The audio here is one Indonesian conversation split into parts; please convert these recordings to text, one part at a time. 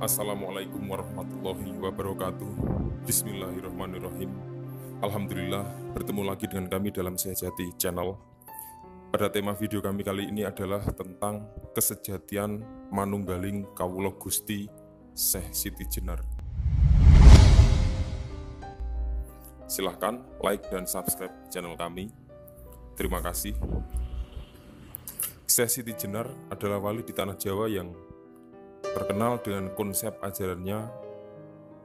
Assalamualaikum warahmatullahi wabarakatuh. Bismillahirrahmanirrahim. Alhamdulillah, bertemu lagi dengan kami dalam Sejati Channel. Pada tema video kami kali ini adalah tentang kesejatian manunggaling Kawula Gusti Syekh Siti Jenar. Silahkan like dan subscribe channel kami. Terima kasih. Syekh Siti Jenar adalah wali di tanah Jawa yang terkenal dengan konsep ajarannya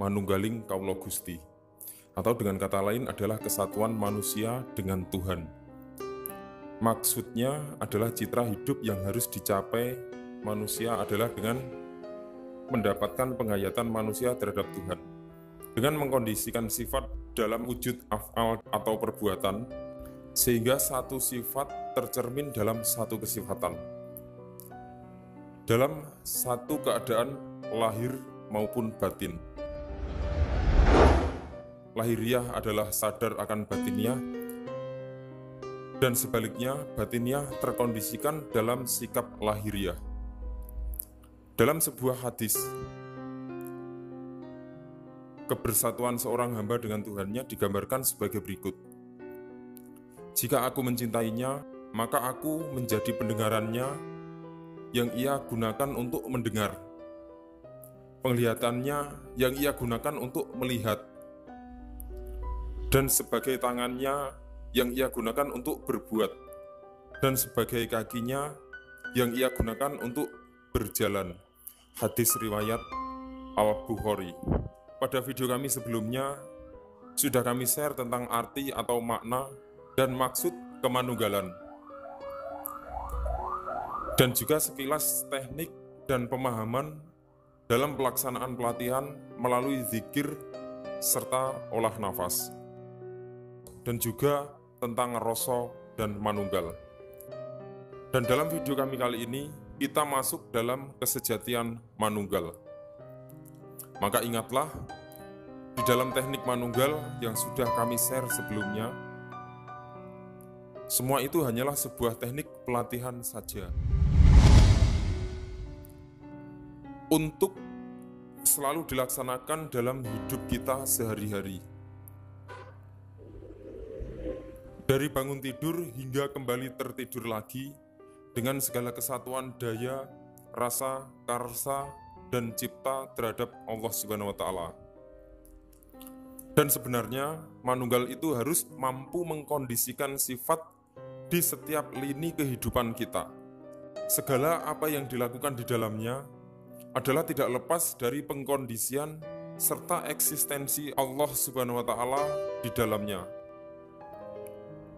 manunggaling Kawula Gusti, atau dengan kata lain adalah kesatuan manusia dengan Tuhan. Maksudnya adalah citra hidup yang harus dicapai manusia adalah dengan mendapatkan penghayatan manusia terhadap Tuhan, dengan mengkondisikan sifat dalam wujud af'al atau perbuatan, sehingga satu sifat tercermin dalam satu kesifatan, dalam satu keadaan lahir maupun batin. Lahiriah adalah sadar akan batiniah, dan sebaliknya batiniah terkondisikan dalam sikap lahiriah. Dalam sebuah hadis, kebersatuan seorang hamba dengan Tuhannya digambarkan sebagai berikut. Jika aku mencintainya, maka aku menjadi pendengarannya yang ia gunakan untuk mendengar, penglihatannya yang ia gunakan untuk melihat, dan sebagai tangannya yang ia gunakan untuk berbuat, dan sebagai kakinya yang ia gunakan untuk berjalan. Hadis riwayat Al-Bukhari. Pada video kami sebelumnya, sudah kami share tentang arti atau makna dan maksud kemanunggalan, dan juga sekilas teknik dan pemahaman dalam pelaksanaan pelatihan melalui zikir serta olah nafas, dan juga tentang rasa dan manunggal. Dan dalam video kami kali ini, kita masuk dalam kesejatian manunggal. Maka ingatlah, di dalam teknik manunggal yang sudah kami share sebelumnya, semua itu hanyalah sebuah teknik pelatihan saja, untuk selalu dilaksanakan dalam hidup kita sehari-hari. Dari bangun tidur hingga kembali tertidur lagi, dengan segala kesatuan daya, rasa, karsa, dan cipta terhadap Allah Subhanahu wa Ta'ala. Dan sebenarnya manunggal itu harus mampu mengkondisikan sifat di setiap lini kehidupan kita. Segala apa yang dilakukan di dalamnya adalah tidak lepas dari pengkondisian serta eksistensi Allah Subhanahu wa Ta'ala di dalamnya.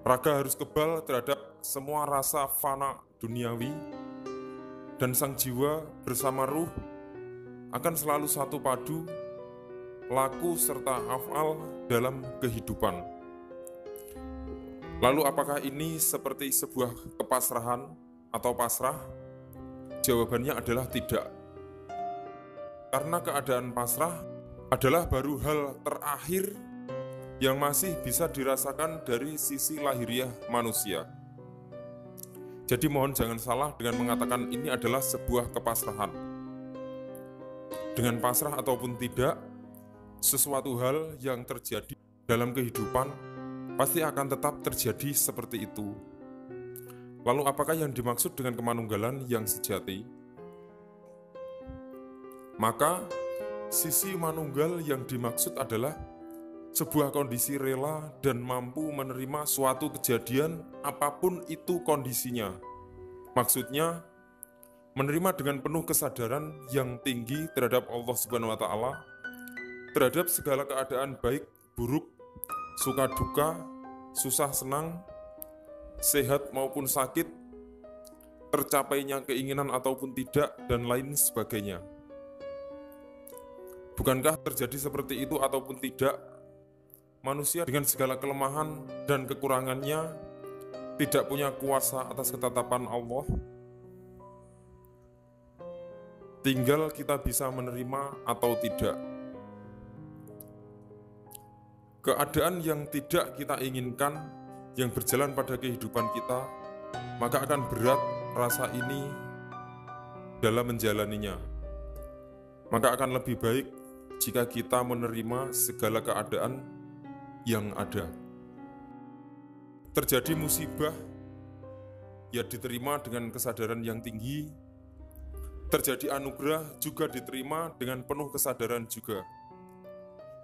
Raga harus kebal terhadap semua rasa fana duniawi, dan sang jiwa bersama ruh akan selalu satu padu, laku serta af'al dalam kehidupan. Lalu apakah ini seperti sebuah kepasrahan atau pasrah? Jawabannya adalah tidak. Karena keadaan pasrah adalah baru hal terakhir yang masih bisa dirasakan dari sisi lahiriah manusia. Jadi mohon jangan salah dengan mengatakan ini adalah sebuah kepasrahan. Dengan pasrah ataupun tidak, sesuatu hal yang terjadi dalam kehidupan pasti akan tetap terjadi seperti itu. Lalu apakah yang dimaksud dengan kemanunggalan yang sejati? Maka sisi manunggal yang dimaksud adalah sebuah kondisi rela dan mampu menerima suatu kejadian apapun itu kondisinya. Maksudnya, menerima dengan penuh kesadaran yang tinggi terhadap Allah Subhanahu wa Ta'ala, terhadap segala keadaan baik, buruk, suka duka, susah senang, sehat maupun sakit, tercapainya keinginan ataupun tidak, dan lain sebagainya. Bukankah terjadi seperti itu ataupun tidak, manusia dengan segala kelemahan dan kekurangannya tidak punya kuasa atas ketetapan Allah? Tinggal kita bisa menerima atau tidak. Keadaan yang tidak kita inginkan yang berjalan pada kehidupan kita, maka akan berat rasa ini dalam menjalaninya. maka akan lebih baik jika kita menerima segala keadaan yang ada. Terjadi musibah, ya diterima dengan kesadaran yang tinggi. Terjadi anugerah juga diterima dengan penuh kesadaran juga.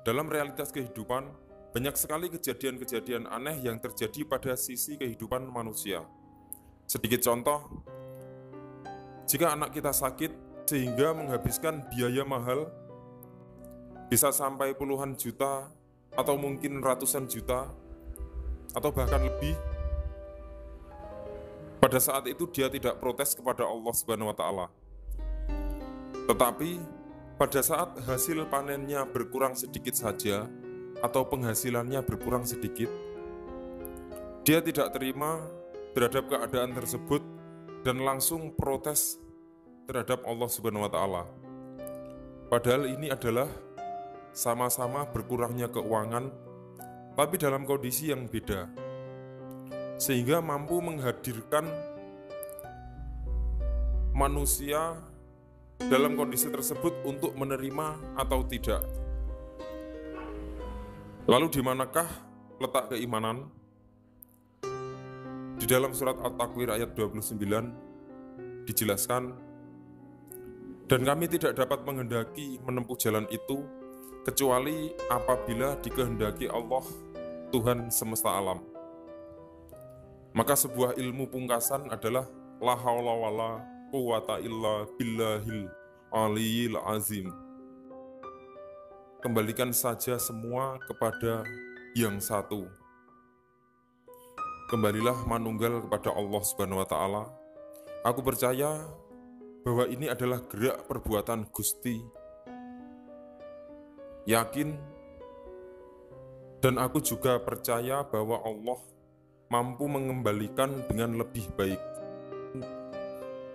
Dalam realitas kehidupan, banyak sekali kejadian-kejadian aneh yang terjadi pada sisi kehidupan manusia. Sedikit contoh, jika anak kita sakit sehingga menghabiskan biaya mahal, bisa sampai puluhan juta atau mungkin ratusan juta atau bahkan lebih, pada saat itu dia tidak protes kepada Allah Subhanahu wa Ta'ala. Tetapi pada saat hasil panennya berkurang sedikit saja atau penghasilannya berkurang sedikit, dia tidak terima terhadap keadaan tersebut dan langsung protes terhadap Allah Subhanahu wa Ta'ala. Padahal ini adalah sama-sama berkurangnya keuangan, tapi dalam kondisi yang beda, sehingga mampu menghadirkan manusia dalam kondisi tersebut untuk menerima atau tidak. Lalu di manakah letak keimanan? Di dalam surat At-Takwir ayat 29 dijelaskan, dan kami tidak dapat menghendaki menempuh jalan itu kecuali apabila dikehendaki Allah, Tuhan semesta alam. Maka sebuah ilmu pungkasan adalah la haula wala quwwata illa billahil aliyil azim. Kembalikan saja semua kepada yang satu. Kembalilah manunggal kepada Allah Subhanahu wa Ta'ala. Aku percaya bahwa ini adalah gerak perbuatan Gusti. Yakin, dan aku juga percaya bahwa Allah mampu mengembalikan dengan lebih baik.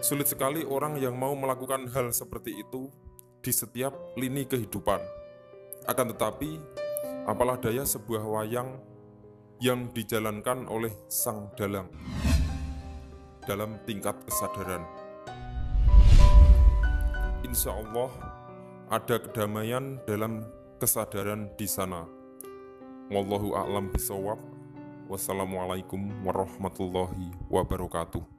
Sulit sekali orang yang mau melakukan hal seperti itu di setiap lini kehidupan. Akan tetapi, apalah daya sebuah wayang yang dijalankan oleh sang dalang dalam tingkat kesadaran. Insya Allah ada kedamaian dalam kesadaran di sana. Wallahu a'lam bishawab. Wassalamualaikum warahmatullahi wabarakatuh.